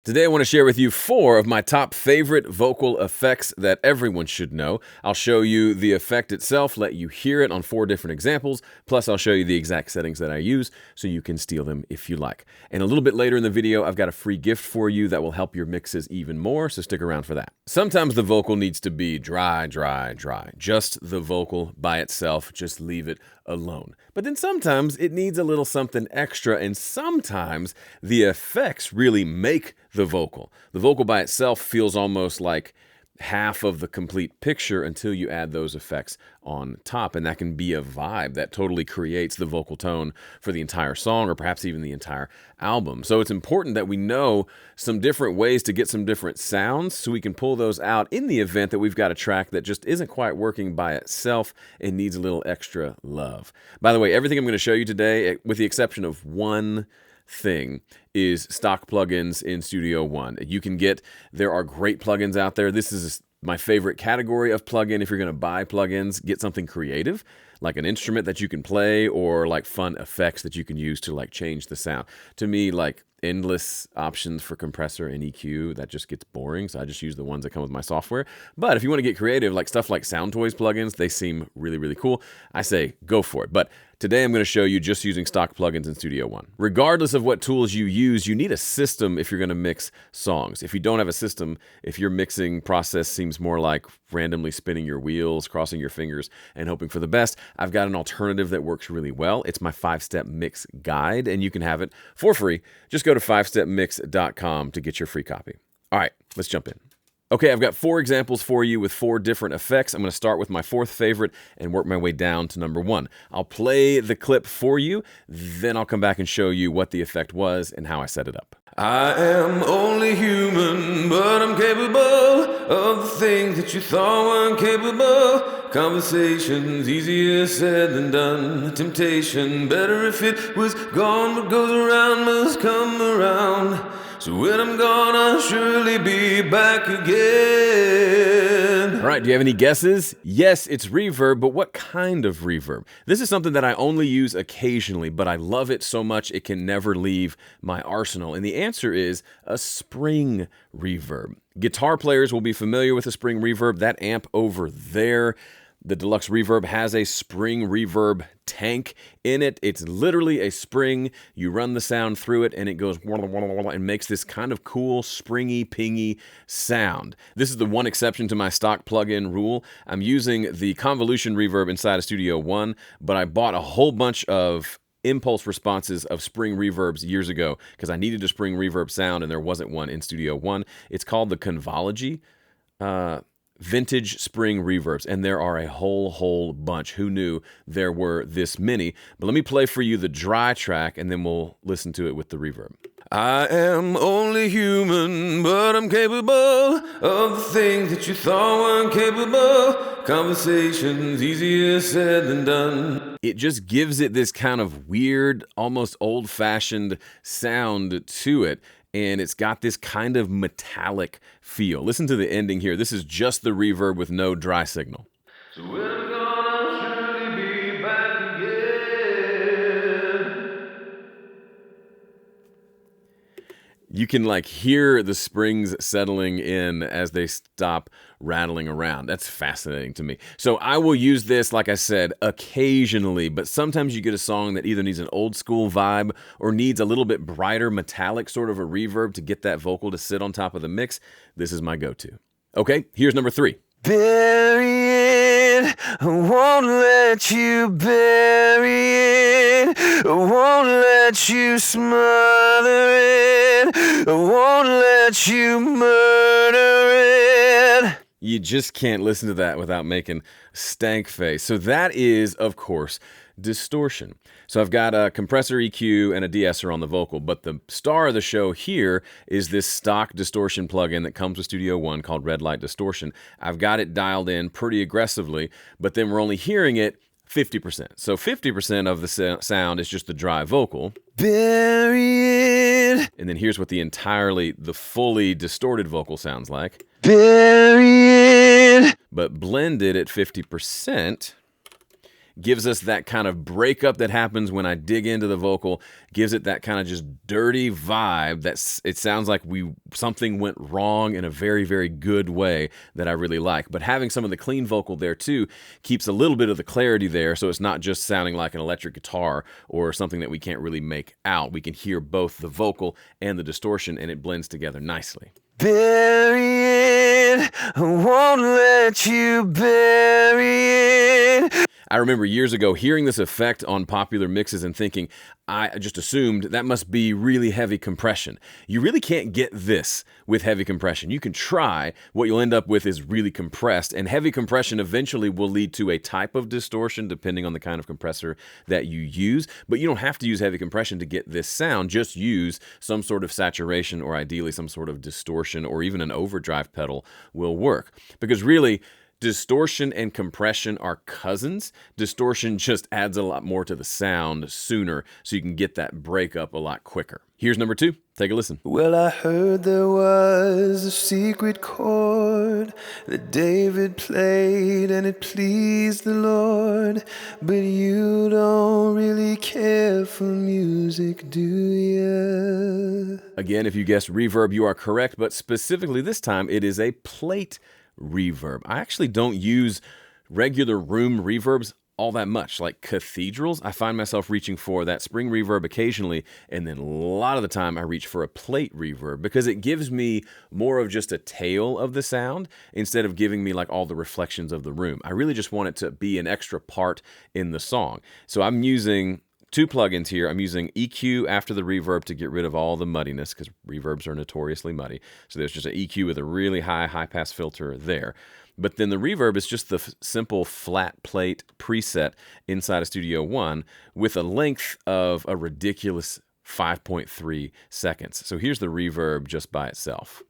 Today I want to share with you 4 of my top favorite vocal effects that everyone should know. I'll show you the effect itself, let you hear it on 4 different examples, plus I'll show you the exact settings that I use so you can steal them if you like. And a little bit later in the video, I've got a free gift for you that will help your mixes even more, so stick around for that. Sometimes the vocal needs to be dry, dry, dry. Just the vocal by itself, just leave it alone. But then sometimes it needs a little something extra, and sometimes the effects really make the vocal. The vocal by itself feels almost like half of the complete picture until you add those effects on top, and that can be a vibe that totally creates the vocal tone for the entire song or perhaps even the entire album. So it's important that we know some different ways to get some different sounds so we can pull those out in the event that we've got a track that just isn't quite working by itself and needs a little extra love. By the way, everything I'm going to show you today, with the exception of one thing, is stock plugins in Studio One. There are great plugins out there. This is my favorite category of plugin. If you're going to buy plugins, get something creative, like an instrument that you can play or like fun effects that you can use to like change the sound. To me, like endless options for compressor and EQ, that just gets boring, so I just use the ones that come with my software. But if you want to get creative, like stuff like Sound Toys plugins, they seem really, really cool. I say go for it. But today I'm going to show you just using stock plugins in Studio One. Regardless of what tools you use, you need a system if you're going to mix songs. If you don't have a system, if your mixing process seems more like randomly spinning your wheels, crossing your fingers, and hoping for the best, I've got an alternative that works really well. It's my 5-step mix guide, and you can have it for free. Just go to 5stepmix.com to get your free copy. All right, let's jump in. Okay, I've got 4 examples for you with 4 different effects. I'm going to start with my 4th favorite and work my way down to number 1. I'll play the clip for you, then I'll come back and show you what the effect was and how I set it up. I am only human, but I'm capable of the things that you thought weren't capable. Conversations easier said than done. Temptation better if it was gone. What goes around must come around. So when I'm gone, I'll surely be back again. All right, do you have any guesses? Yes, it's reverb, but what kind of reverb? This is something that I only use occasionally, but I love it so much it can never leave my arsenal. And the answer is a spring reverb. Guitar players will be familiar with a spring reverb. That amp over there, the Deluxe Reverb, has a spring reverb tank in it. It's literally a spring. You run the sound through it and it goes and makes this kind of cool, springy, pingy sound. This is the one exception to my stock plugin rule. I'm using the convolution reverb inside of Studio One, but I bought a whole bunch of impulse responses of spring reverbs years ago because I needed a spring reverb sound and there wasn't one in Studio One. It's called the Convology vintage spring reverbs, and there are a whole bunch. Who knew there were this many? But let me play for you the dry track and then we'll listen to it with the reverb. I am only human, but I'm capable of the things that you thought weren't capable. Conversations easier said than done. It just gives it this kind of weird, almost old-fashioned sound to it. And it's got this kind of metallic feel. Listen to the ending here. This is just the reverb with no dry signal. So we're gonna surely be back again. You can like hear the springs settling in as they stop rattling around. That's fascinating to me. So I will use this, like I said, occasionally, but sometimes you get a song that either needs an old school vibe or needs a little bit brighter metallic sort of a reverb to get that vocal to sit on top of the mix. This is my go-to. Okay, here's number 3. Bury it, I won't let you bury it, I won't let you smother it, I won't let you murder it. You just can't listen to that without making stank face. So that is, of course, distortion. So I've got a compressor, EQ, and a de-esser on the vocal, but the star of the show here is this stock distortion plugin that comes with Studio One called Red Light Distortion. I've got it dialed in pretty aggressively, but then we're only hearing it 50%. So 50% of the sound is just the dry vocal. Bury it. And then here's what the fully distorted vocal sounds like. Bury it. But blended at 50% gives us that kind of breakup that happens when I dig into the vocal, gives it that kind of just dirty vibe. It sounds like something went wrong in a very, very good way that I really like. But having some of the clean vocal there too keeps a little bit of the clarity there, so it's not just sounding like an electric guitar or something that we can't really make out. We can hear both the vocal and the distortion, and it blends together nicely. Bury it, I won't let you bury it. I remember years ago hearing this effect on popular mixes and thinking, I just assumed that must be really heavy compression. You really can't get this with heavy compression. You can try. What you'll end up with is really compressed, and heavy compression eventually will lead to a type of distortion depending on the kind of compressor that you use, but you don't have to use heavy compression to get this sound. Just use some sort of saturation or ideally some sort of distortion, or even an overdrive pedal will work. Because really, distortion and compression are cousins. Distortion just adds a lot more to the sound sooner, so you can get that breakup a lot quicker. Here's number 2. Take a listen. Well, I heard there was a secret chord that David played and it pleased the Lord, but you don't really care for music, do ya? Again, if you guessed reverb, you are correct, but specifically this time it is a plate reverb. I actually don't use regular room reverbs all that much. Like cathedrals, I find myself reaching for that spring reverb occasionally, and then a lot of the time I reach for a plate reverb because it gives me more of just a tail of the sound instead of giving me like all the reflections of the room. I really just want it to be an extra part in the song. So I'm using 2 plugins here. I'm using EQ after the reverb to get rid of all the muddiness, because reverbs are notoriously muddy. So there's just an EQ with a really high pass filter there. But then the reverb is just the simple flat plate preset inside of Studio One with a length of a ridiculous 5.3 seconds. So here's the reverb just by itself.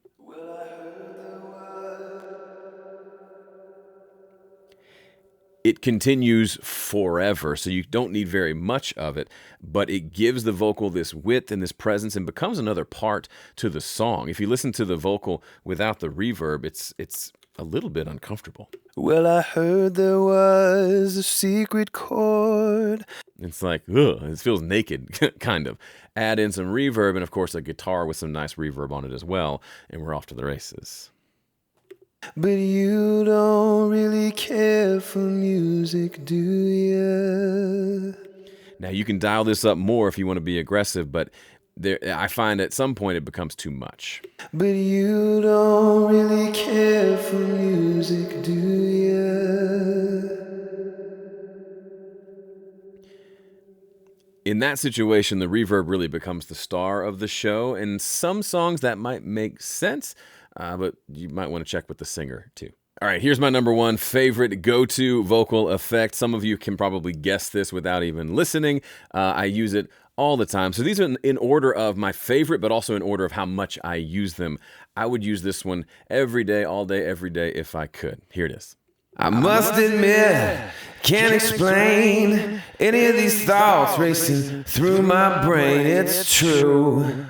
It continues forever, so you don't need very much of it, but it gives the vocal this width and this presence and becomes another part to the song. If you listen to the vocal without the reverb, it's a little bit uncomfortable. Well, I heard there was a secret chord. It's like, ugh, it feels naked, kind of. Add in some reverb and, of course, a guitar with some nice reverb on it as well, and we're off to the races. But you don't really care for music, do ya? Now, you can dial this up more if you want to be aggressive, but I find at some point it becomes too much. But you don't really care for music, do ya? In that situation, the reverb really becomes the star of the show. In some songs, that might make sense, but you might want to check with the singer, too. All right, here's my number 1 favorite go-to vocal effect. Some of you can probably guess this without even listening. I use it all the time. So these are in order of my favorite, but also in order of how much I use them. I would use this one every day, all day, every day if I could. Here it is. I must admit, can't explain any of these thoughts racing through my brain. It's true,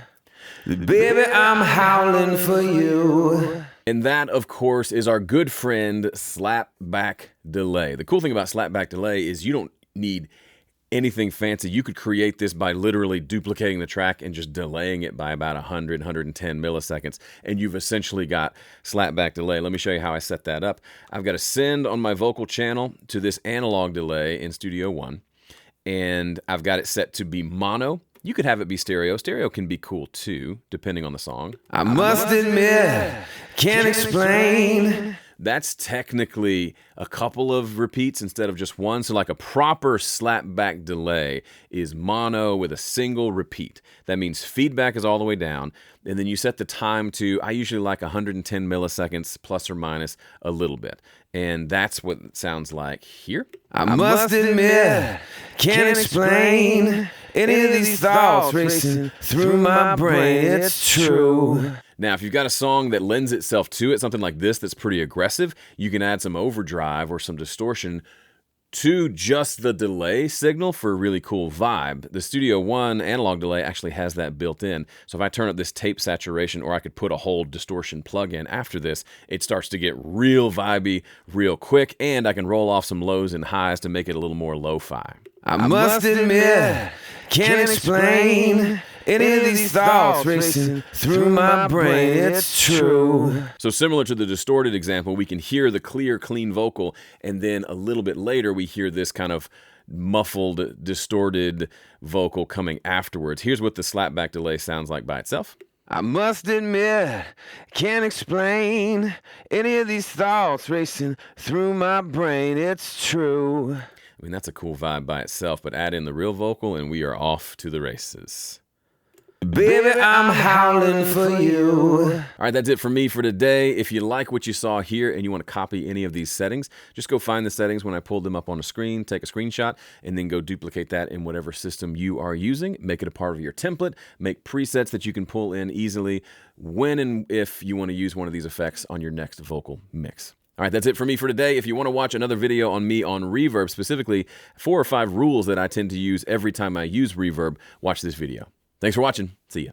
baby, I'm howling for you. And that, of course, is our good friend slapback delay. The cool thing about slapback delay is you don't need anything fancy. You could create this by literally duplicating the track and just delaying it by about 100, 110 milliseconds, and you've essentially got slapback delay. Let me show you how I set that up. I've got to send on my vocal channel to this analog delay in Studio One, and I've got it set to be mono. You could have it be stereo. Stereo can be cool too, depending on the song. I must admit, can't explain. That's technically a couple of repeats instead of just one. So like a proper slapback delay is mono with a single repeat. That means feedback is all the way down. And then you set the time to, I usually like 110 milliseconds plus or minus a little bit. And that's what it sounds like here. I must admit, can't explain any of these thoughts racing through my brain. It's true. Now, if you've got a song that lends itself to it, something like this that's pretty aggressive, you can add some overdrive or some distortion to just the delay signal for a really cool vibe. The Studio One analog delay actually has that built in. So if I turn up this tape saturation, or I could put a whole distortion plug-in after this, it starts to get real vibey real quick, and I can roll off some lows and highs to make it a little more lo-fi. I must admit, can't explain any of these thoughts racing through my brain, it's true. So similar to the distorted example, we can hear the clear, clean vocal, and then a little bit later we hear this kind of muffled, distorted vocal coming afterwards. Here's what the slapback delay sounds like by itself. I must admit, can't explain any of these thoughts racing through my brain, it's true. I mean, that's a cool vibe by itself, but add in the real vocal and we are off to the races. Baby, I'm howling for you. All right, that's it for me for today. If you like what you saw here and you want to copy any of these settings, just go find the settings when I pulled them up on the screen, take a screenshot, and then go duplicate that in whatever system you are using. Make it a part of your template. Make presets that you can pull in easily when and if you want to use one of these effects on your next vocal mix. All right, that's it for me for today. If you want to watch another video on me on reverb, specifically 4 or 5 rules that I tend to use every time I use reverb, watch this video. Thanks for watching. See ya.